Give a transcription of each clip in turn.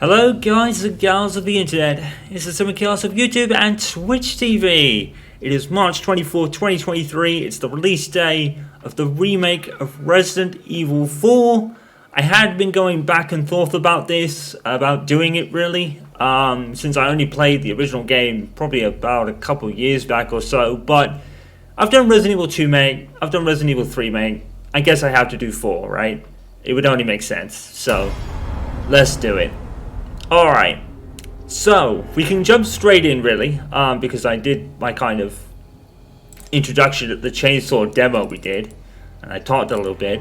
Hello guys and gals of the internet, it's the simulcast of YouTube and Twitch TV. It is March 24th, 2023, it's the release day of the remake of Resident Evil 4. I had been going back and forth about this, about doing it really, since I only played the original game probably about a couple years back or so, but I've done Resident Evil 2 mate, I've done Resident Evil 3 mate, I guess I have to do 4, right? It would only make sense, so let's do it. Alright, so we can jump straight in really, because I did my kind of introduction at the chainsaw demo we did, and I talked a little bit.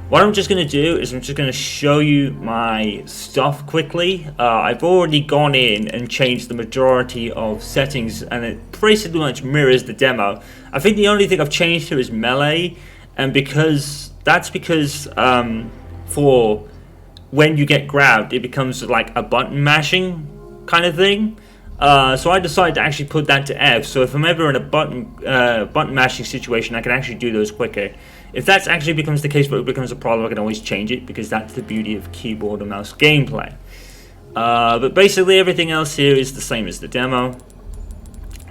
What I'm just going to do is I'm just going to show you my stuff quickly. I've already gone in and changed the majority of settings, and it pretty much mirrors the demo. I think the only thing I've changed here is melee, and because for when you get grabbed, it becomes like a button mashing kind of thing. So I decided to actually put that to F. So if I'm ever in a button mashing situation, I can actually do those quicker. If that actually becomes the case, but it becomes a problem, I can always change it because that's the beauty of keyboard and mouse gameplay. But basically, everything else here is the same as the demo.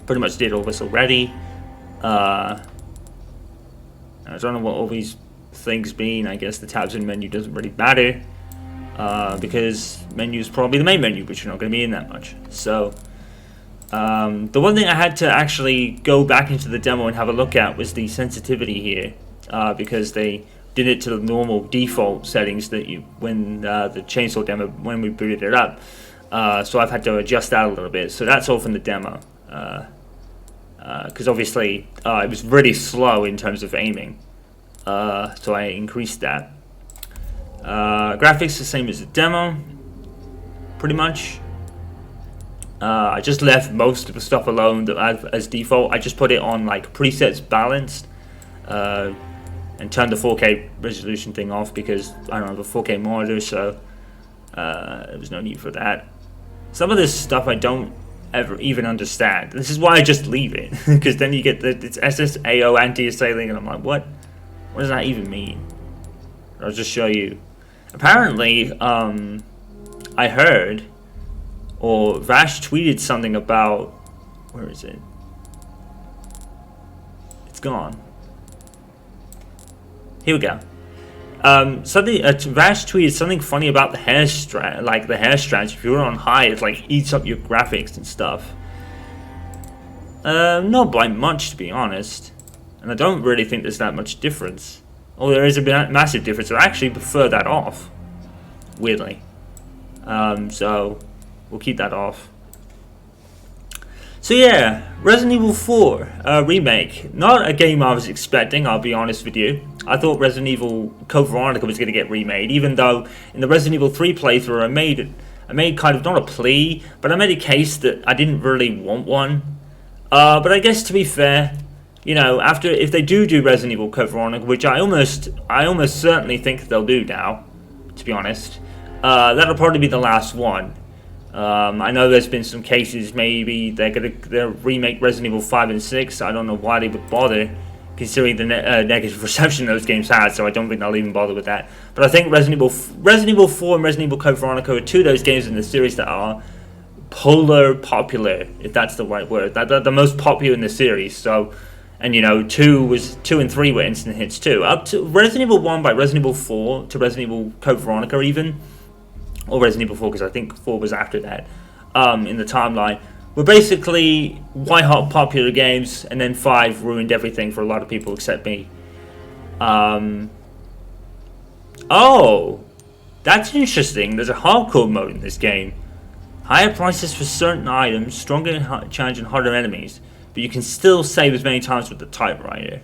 Pretty much did all this already. I don't know what all these things mean. I guess the tabs in menu doesn't really matter. Because menu is probably the main menu, but you're not going to be in that much. So the one thing I had to actually go back into the demo and have a look at was the sensitivity here, because they did it to the normal default settings that you when the chainsaw demo when we booted it up. So I've had to adjust that a little bit. So that's all from the demo, because obviously it was really slow in terms of aiming. So I increased that. Graphics the same as the demo, pretty much. I just left most of the stuff alone that I've as default. I just put it on like presets balanced, and turned the 4K resolution thing off because I don't have a 4K monitor, so there was no need for that. Some of this stuff I don't ever even understand. This is why I just leave it, because then you get it's SSAO anti-assailing, and I'm like, what does that even mean? I'll just show you. Apparently, I heard, or Vash tweeted something about, where is it? It's gone. Here we go. Vash tweeted something funny about the hair strand, like the hair strands. If you're on high, it like eats up your graphics and stuff. Not by much, to be honest, and I don't really think there's that much difference. Oh, there is a massive difference. I actually prefer that off, weirdly. So we'll keep that off. So yeah, Resident Evil 4 remake. Not a game I was expecting, I'll be honest with you. I thought Resident Evil Code Veronica was going to get remade, even though in the Resident Evil 3 playthrough I made kind of not a plea, but I made a case that I didn't really want one. But I guess to be fair, you know, if they do Resident Evil Code Veronica, which I almost certainly think they'll do now, to be honest, that'll probably be the last one. I know there's been some cases maybe they'll remake Resident Evil 5 and 6. I don't know why they would bother, considering the negative reception those games had. So I don't think they'll even bother with that. But I think Resident Evil 4 and Resident Evil Code Veronica are two of those games in the series that are polar popular, if that's the right word. They're the most popular in the series. So. And you know, 2 and 3 were instant hits too. Up to Resident Evil 1 by Resident Evil 4 to Resident Evil Code Veronica even, or Resident Evil 4 because I think 4 was after that. In the timeline, were basically white hot popular games, and then 5 ruined everything for a lot of people except me. Oh, that's interesting. There's a hardcore mode in this game. Higher prices for certain items, stronger challenge and harder enemies. But you can still save as many times with the typewriter.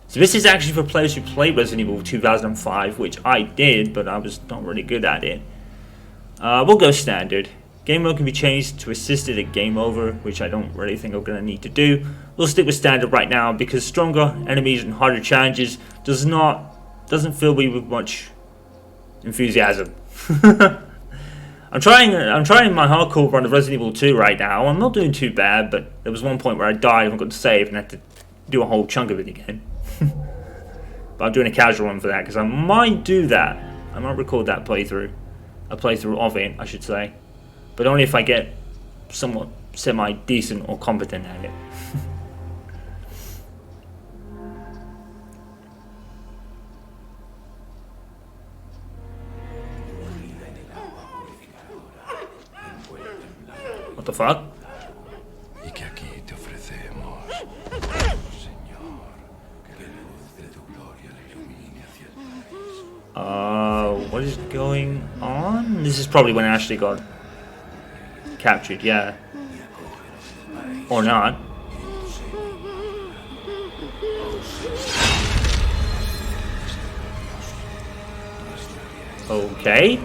So this is actually for players who played Resident Evil 2005, which I did, but I was not really good at it. We'll go standard. Game mode can be changed to assisted at game over, which I don't really think I'm going to need to do. We'll stick with standard right now because stronger enemies and harder challenges doesn't fill me with much enthusiasm. I'm trying my hardcore run of Resident Evil 2 right now. I'm not doing too bad, but there was one point where I died and got to save and had to do a whole chunk of it again. But I'm doing a casual run for that because I might do that. I might record that playthrough. A playthrough of it, I should say. but only if I get somewhat semi-decent or competent at it. What the fuck? What is going on? This is probably when Ashley got captured, yeah. Or not. Okay.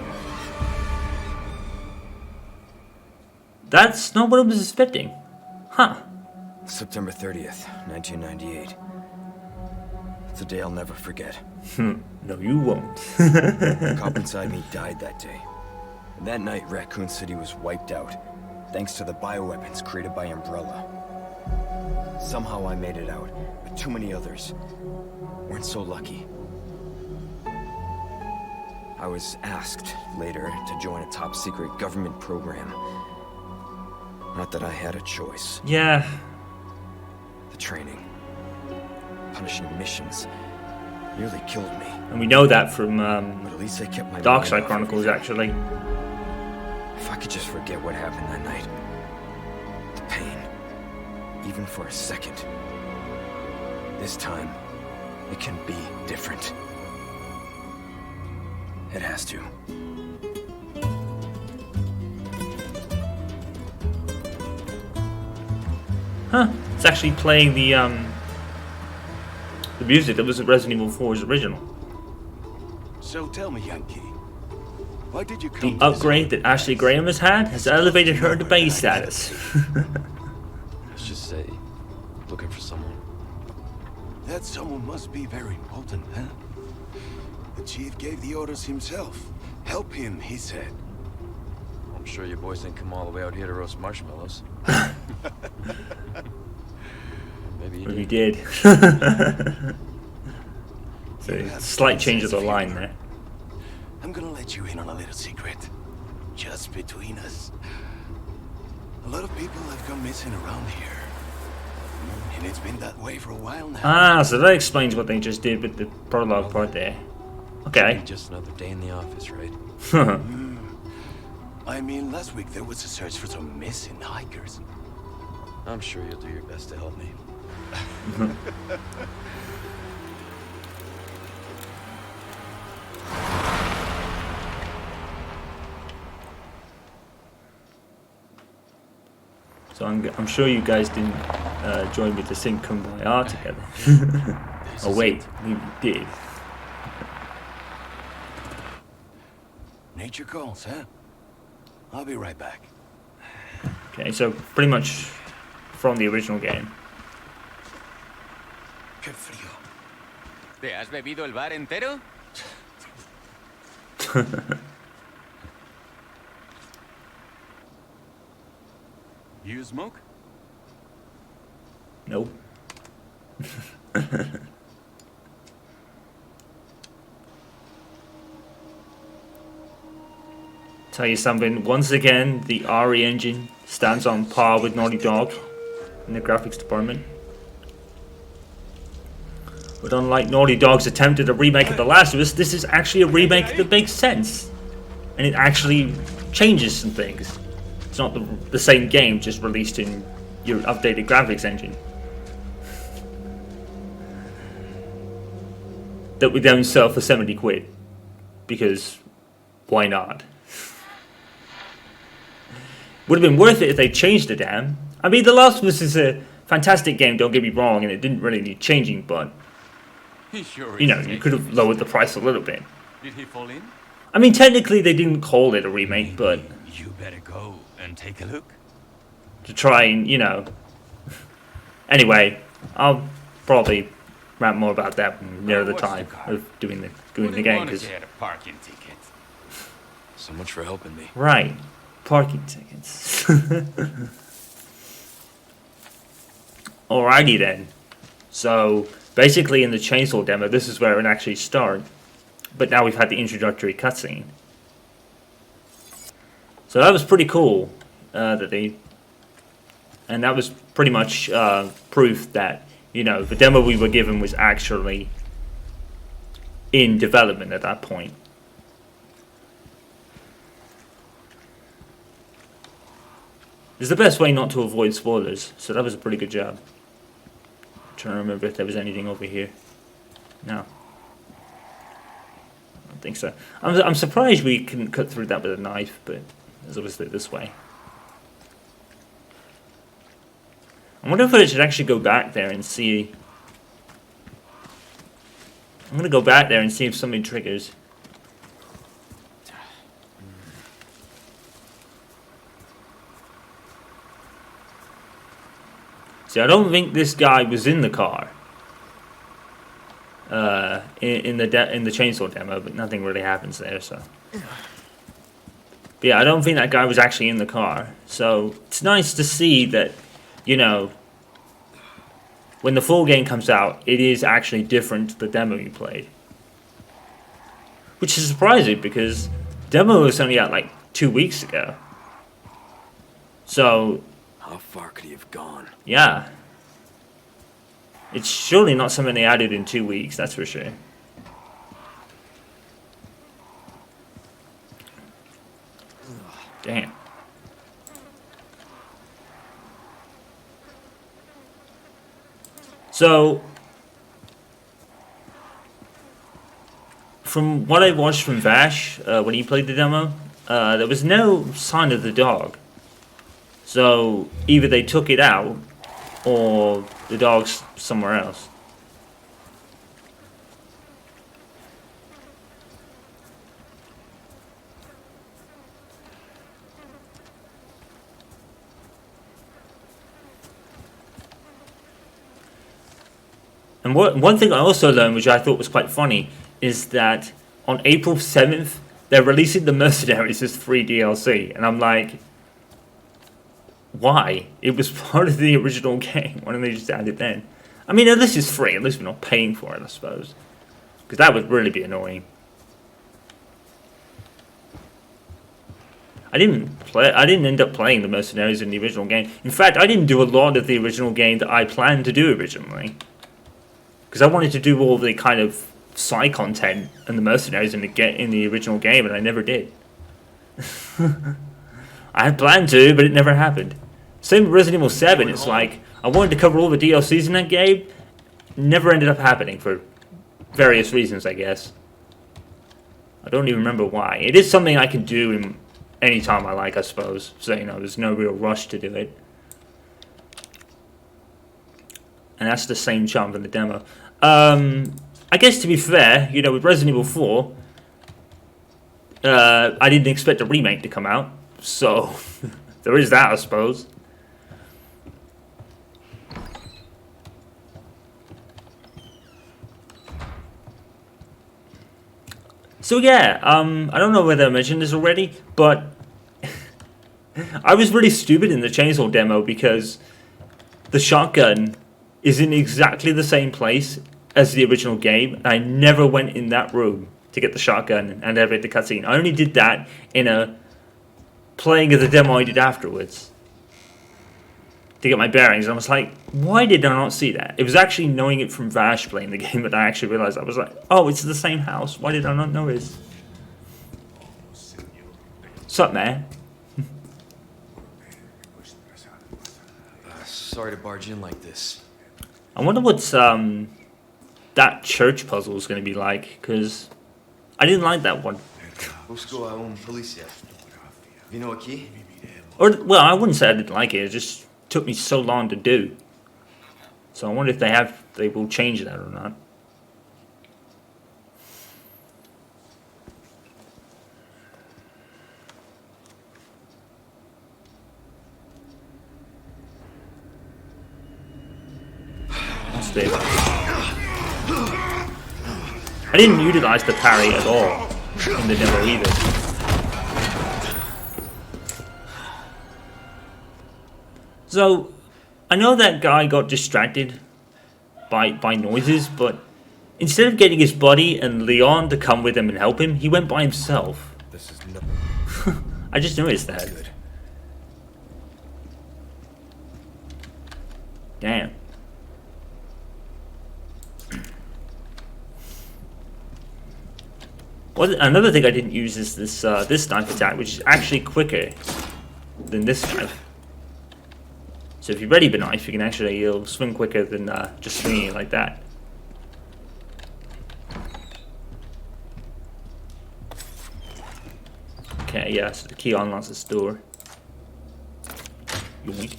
That's not what I was expecting. Huh. September 30th, 1998. It's a day I'll never forget. No, you won't. The cop inside me died that day. And that night, Raccoon City was wiped out, thanks to the bioweapons created by Umbrella. Somehow I made it out, but too many others weren't so lucky. I was asked later to join a top-secret government program. Not that I had a choice. Yeah. The training, punishing missions, nearly killed me. And we know that from But at least I kept my Dark mind Side off Chronicles, everything. actually. If I could just forget what happened that night. The pain. Even for a second. This time, it can be different. It has to. Huh. It's actually playing the music that was Resident Evil 4's original. So tell me, Yankee, why did you The come to upgrade that Ashley Graham has had has elevated her to base status. Let's just say, looking for someone. That someone must be very important, huh? The chief gave the orders himself. Help him, he said. I'm sure you boys didn't come all the way out here to roast marshmallows. Maybe you Well, he did. did. So, slight change of the line there. I'm gonna let you in on a little secret. Just between us. A lot of people have gone missing around here. And it's been that way for a while now. Ah, so that explains what they just did with the prologue part there. Okay. Just another day in the office, right? I mean, last week there was a search for some missing hikers. I'm sure you'll do your best to help me. So I'm sure you guys didn't join me to sing Kumbaya together. Oh wait, you did. Nature calls, huh? I'll be right back. Okay, so pretty much from the original game. Qué frío. ¿Te has bebido el bar entero? You smoke? Nope. Tell you something, once again, the RE engine stands on par with Naughty Dog in the graphics department. But unlike Naughty Dog's attempt at a remake of The Last of Us, this is actually a remake that makes sense. And it actually changes some things. It's not the same game, just released in your updated graphics engine. That we then sell for 70 quid. Because, why not? Would have been worth it if they changed the damn. I mean, The Last of Us is a fantastic game, don't get me wrong, and it didn't really need changing, but... Sure You know, you could have lowered the price a little bit. Did he fall in? I mean, technically they didn't call it a remake, but You better go and take a look. to try and, you know... Anyway, I'll probably rant more about that near the What's time the car? of doing the Wouldn't game, wanna because... get a parking ticket. So much for helping me. Right, parking tickets. Alrighty then. So, basically in the Chainsaw demo, this is where it actually started. But now we've had the introductory cutscene. So that was pretty cool that they, and that was pretty much proof that, you know, the demo we were given was actually in development at that point. It's the best way not to avoid spoilers, so that was a pretty good job. I'm trying to remember if there was anything over here. No. I don't think so. I'm surprised we couldn't cut through that with a knife, but it's obviously this way. I wonder if I should actually go back there and see. I'm gonna go back there and see if something triggers. See, I don't think this guy was in the car. In the chainsaw demo, but nothing really happens there, so. But yeah, I don't think that guy was actually in the car. So it's nice to see that, you know, when the full game comes out, it is actually different to the demo you played. Which is surprising because demo was only out like 2 weeks ago. So How far could he have gone? yeah. It's surely not something they added in 2 weeks, that's for sure. Damn. So, from what I watched from Vash, when he played the demo, there was no sign of the dog. So, either they took it out, or the dog's somewhere else. And one thing I also learned, which I thought was quite funny, is that on April 7th, they're releasing the Mercenaries as free DLC. And I'm like, why? It was part of the original game. Why don't they just add it then? I mean, at least it's free. At least we're not paying for it, I suppose. Because that would really be annoying. I didn't end up playing the Mercenaries in the original game. In fact, I didn't do a lot of the original game that I planned to do originally. Because I wanted to do all the kind of side content and the Mercenaries in the original game, and I never did. I had planned to, but it never happened. Same with Resident Evil 7. It's like I wanted to cover all the DLCs in that game. Never ended up happening for various reasons, I guess. I don't even remember why. It is something I can do in any time I like, I suppose. So, you know, there's no real rush to do it. And that's the same charm for the demo. I guess to be fair, you know, with Resident Evil 4, I didn't expect a remake to come out. So, there is that, I suppose. So yeah, I don't know whether I mentioned this already, but I was really stupid in the chainsaw demo because the shotgun is in exactly the same place as the original game, and I never went in that room to get the shotgun and elevate the cutscene. I only did that in a playing of the demo I did afterwards to get my bearings. And I was like, why did I not see that? It was actually knowing it from Vash playing the game that I actually realized. I was like, oh, it's the same house. Why did I not notice? Sup, man? Sorry to barge in like this. I wonder what's that church puzzle is going to be like, because I didn't like that one. Busco a un policía. Vino aquí? Or, well, I wouldn't say I didn't like it. It just took me so long to do. So I wonder if they will change that or not. I'll stay back. I didn't utilize the parry at all in the demo either. So, I know that guy got distracted by noises, but instead of getting his buddy and Leon to come with him and help him, he went by himself. This is no. I just noticed that. Good. Damn. Well, another thing I didn't use is this this knife attack, which is actually quicker than this knife. So if you ready the knife, you can actually you'll swing quicker than just swinging it like that. Okay, yeah, so the key unlocks this door. Yoink.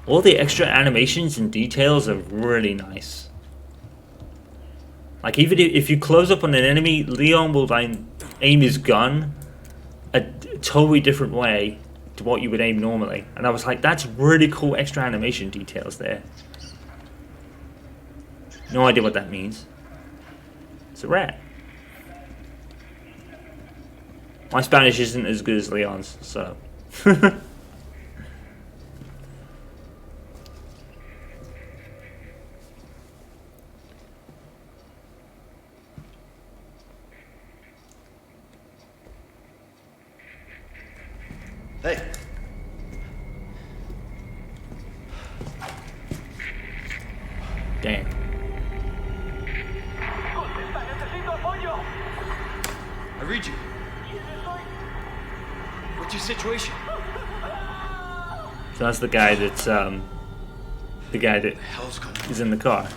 All the extra animations and details are really nice. Like even if you close up on an enemy, Leon will then aim his gun a totally different way to what you would aim normally. And I was like, that's really cool extra animation details there. No idea what that means. It's a rat. My Spanish isn't as good as Leon's, so. Hey. Damn. I read you. What's your situation? So that's the guy that's the guy that Hell's going on? is in the car.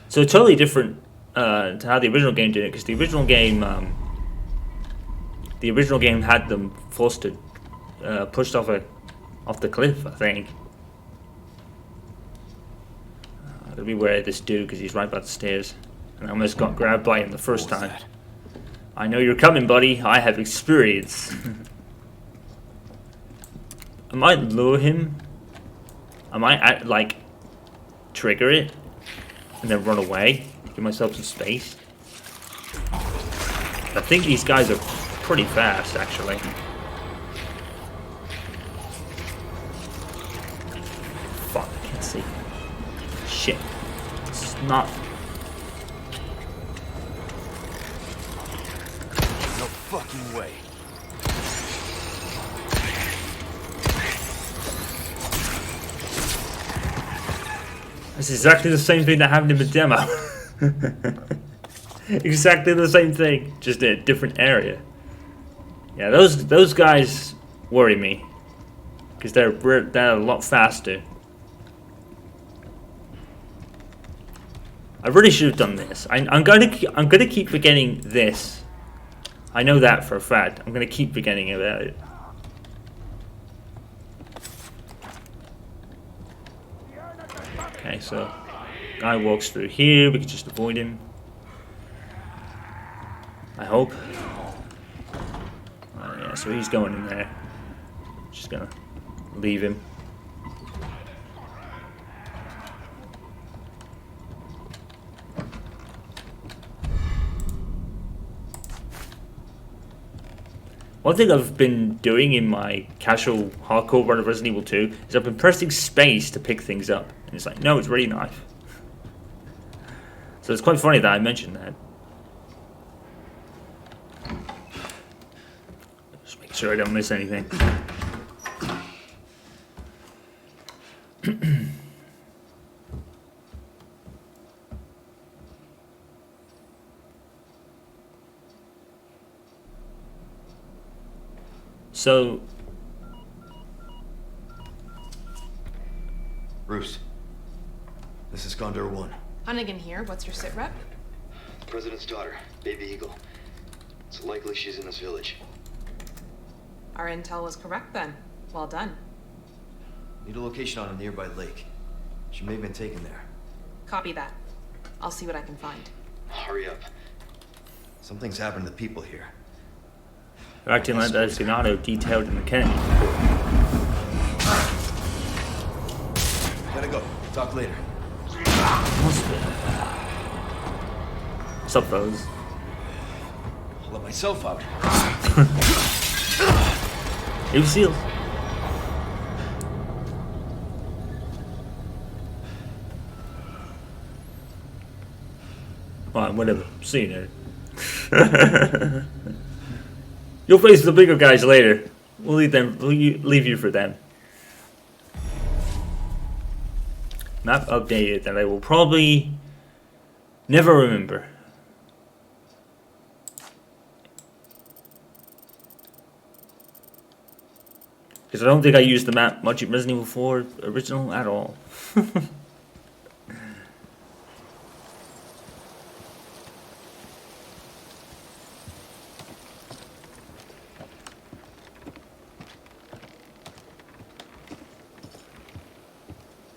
So totally different to how the original game did it, because the original game had them forced to pushed off the cliff, I think. Let me wear this dude because he's right by the stairs, and I almost got grabbed by him the first time. That? I know you're coming, buddy. I have experience. I might lure him. I might like trigger it and then run away, give myself some space. I think these guys are pretty fast, actually. Fuck, I can't see. Shit. It's not. No fucking way. It's exactly the same thing that happened in the demo. Exactly the same thing, just in a different area. Yeah, those guys worry me because they're a lot faster. I really should have done this. I'm gonna keep forgetting this. I know that for a fact. I'm gonna keep forgetting about it. Okay, so guy walks through here. We can just avoid him. I hope. Yeah, so he's going in there. Just gonna leave him. One thing I've been doing in my casual hardcore run of Resident Evil 2 is I've been pressing space to pick things up. And it's like, no, it's really knife. So it's quite funny that I mentioned that. Just make sure I don't miss anything. So, Bruce, this is Condor 1. Hunnigan here. What's your sit rep? President's daughter, Baby Eagle. It's likely she's in this village. Our intel was correct then. Well done. Need a location on a nearby lake. She may have been taken there. Copy that. I'll see what I can find. Hurry up. Something's happened to the people here. they're acting like there's Ganado detailed in the Kennedy. Gotta go. Talk later. What's up, fellas? I'll let myself out. It was sealed. Alright, whatever. See you there. You'll face the bigger guys later. We'll leave you for them. Map updated that I will probably never remember. Because I don't think I used the map much in Resident Evil 4 original at all.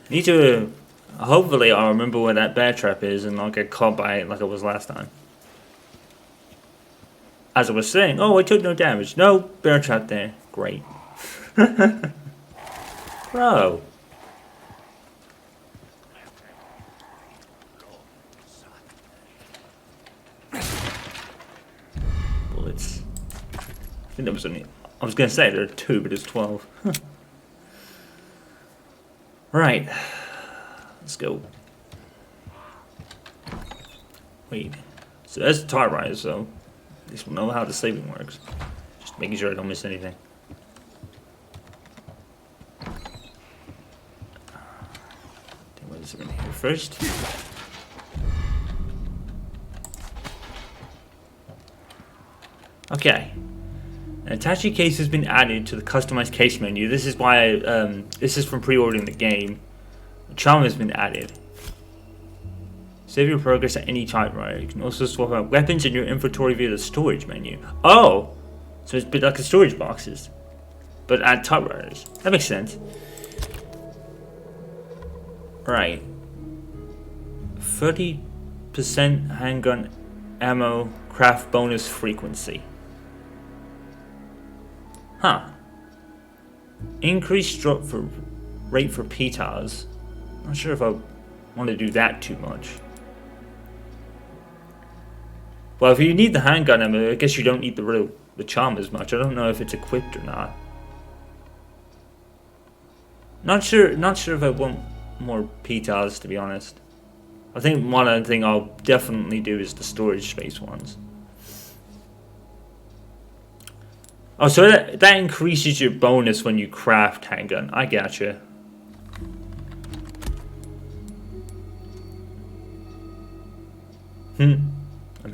Need to... Hopefully I'll remember where that bear trap is and not get caught by it like I was last time. As I was saying, oh, I took no damage. No bear trap there. Great. Bro. Bullets. I think there was only... I was going to say there are 2, but it's 12. Right. Let's go. Wait. So that's the typewriter, so at least we'll know how the saving works. Just making sure I don't miss anything. What is it in here first? Okay. An attaché case has been added to the customized case menu. This is why this is from pre-ordering the game. A charm has been added. Save your progress at any typewriter. You can also swap out weapons in your inventory via the storage menu. Oh! So it's a bit like the storage boxes. But add typewriters. That makes sense. Right. 30% handgun ammo craft bonus frequency. Huh. Increased drop for rate for PTARs. Not sure if I want to do that too much. Well, if you need the handgun ammo, I guess you don't need the charm as much. I don't know if it's equipped or not. Not sure if I want more PTARs, to be honest. I think one other thing I'll definitely do is the storage space ones. Oh, so that increases your bonus when you craft handgun. I gotcha. I'm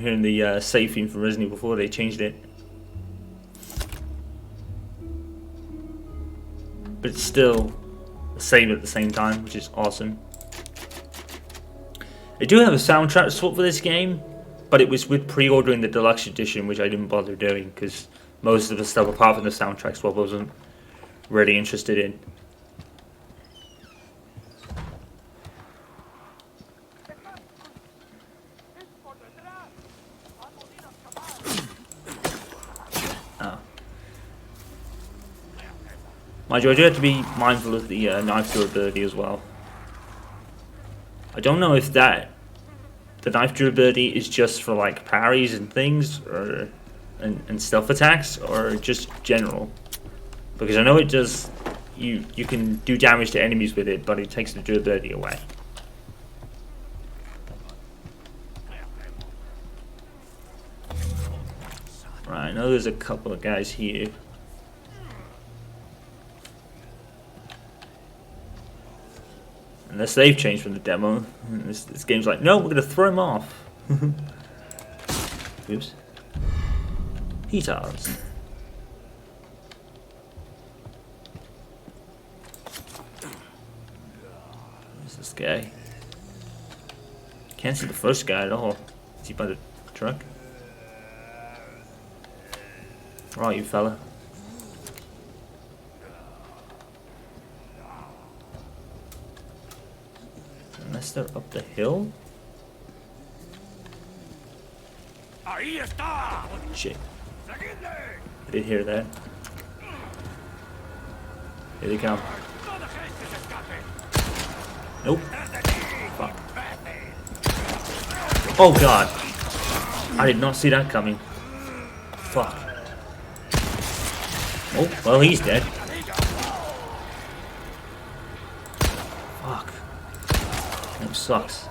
hearing the save theme from Resident Evil 4. They changed it. But it's still the same at the same time, which is awesome. They do have a soundtrack swap for this game, but it was with pre-ordering the deluxe edition, which I didn't bother doing because most of the stuff apart from the soundtrack swap I wasn't really interested in. Oh. Mind you, I do have to be mindful of the knife durability as well. I don't know if the knife durability is just for like parries and things, or and stealth attacks, or just general. Because I know it does, you can do damage to enemies with it, but it takes the durability away. Right, I know there's a couple of guys here. Unless they've changed from the demo. This game's like, no, we're gonna throw him off. Oops. PTARs. Where's this guy? Can't see the first guy at all. Is he by the truck? Where are you, fella? Unless they're up the hill? Shit. I did hear that. Here they come. Nope. Fuck. Oh god. I did not see that coming. Fuck. Oh, well, he's dead. Fuck. That sucks.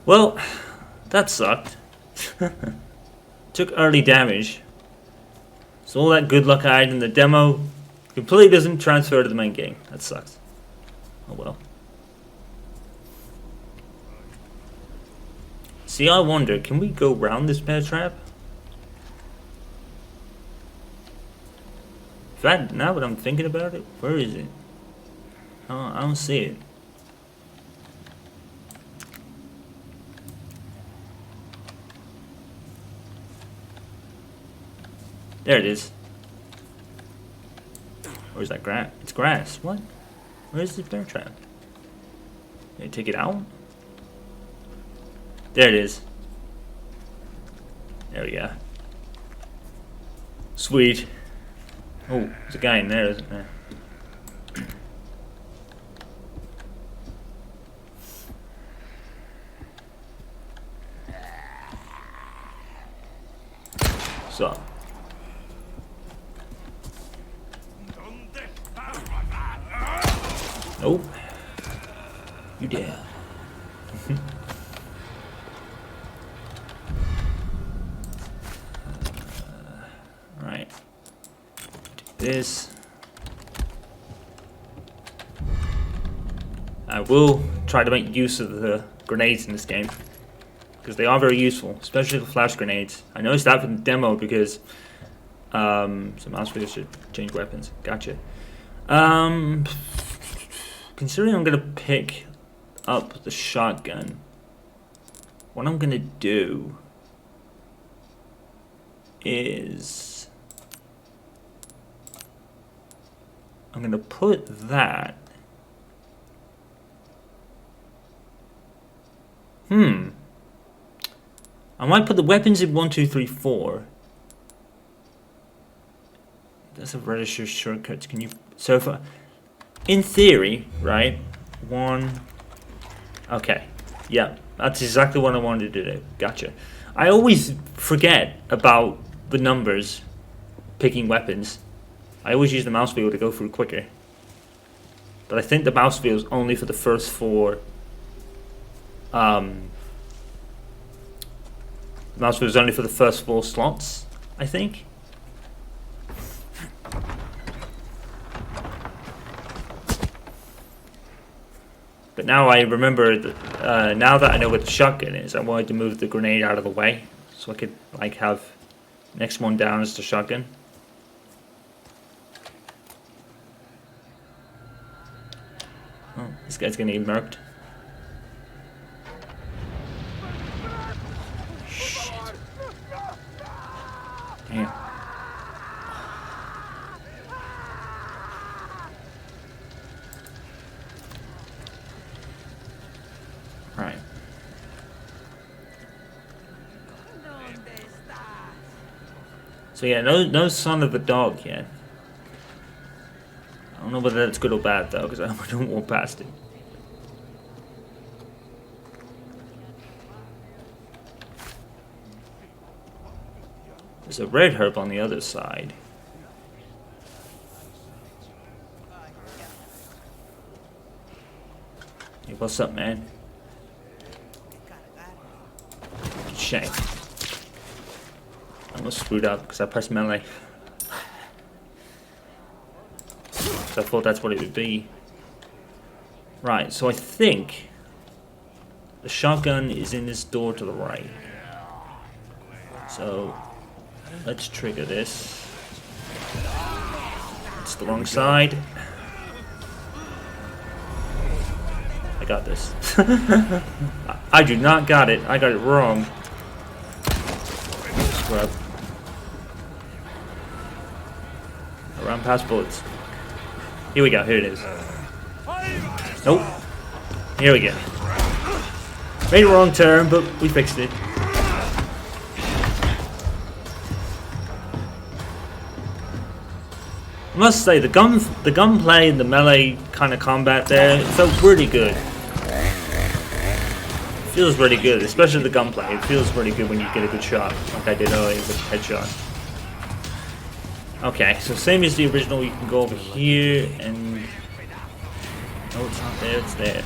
Well, that sucked. Took early damage. So all that good luck I had in the demo completely doesn't transfer to the main game. That sucks. Oh well. See, I wonder, can we go round this bear trap? In fact, now that I'm thinking about it, where is it? Oh, I don't see it. There it is. Where's that grass? It's grass. What? Where's the bear trap? Did I take it out? There it is. There we go. Sweet. Oh, there's a guy in there, isn't there? So. Oh. You dare. Right. Do this. I will try to make use of the grenades in this game, because they are very useful, especially the flash grenades. I noticed that from the demo because some mouse wheels should change weapons. Gotcha. Considering I'm gonna pick up the shotgun, what I'm gonna do is I'm gonna put that. I might put the weapons in 1, 2, 3, 4. That's a register shortcuts. Can you? So if in theory, right? 1. Okay. Yeah, that's exactly what I wanted to do. Gotcha. I always forget about the numbers picking weapons. I always use the mouse wheel to go through quicker. But I think the mouse wheel is only for the first 4. The mouse wheel is only for the first 4 slots, I think. But now I remember that now that I know what the shotgun is, I wanted to move the grenade out of the way so I could like have next one down is the shotgun. Oh, this guy's gonna get murked. Shit. Damn. Right. So yeah, no son of a dog yet. I don't know whether that's good or bad though, because I don't walk past it. There's a red herb on the other side. Hey, what's up, man? Shame. I almost screwed up because I pressed melee. So I thought that's what it would be. Right, so I think the shotgun is in this door to the right. So let's trigger this. It's the wrong side. I got this. I do not got it. I got it wrong. Scrub. Around past bullets. Here we go. Here it is. Nope. Here we go. Made a wrong turn, but we fixed it. I must say, the gunplay and the melee kind of combat there, it felt really good. It feels really good, especially the gunplay. It feels really good when you get a good shot, like I did earlier with the headshot. Okay, so same as the original, you can go over here and... No, it's not there, it's there.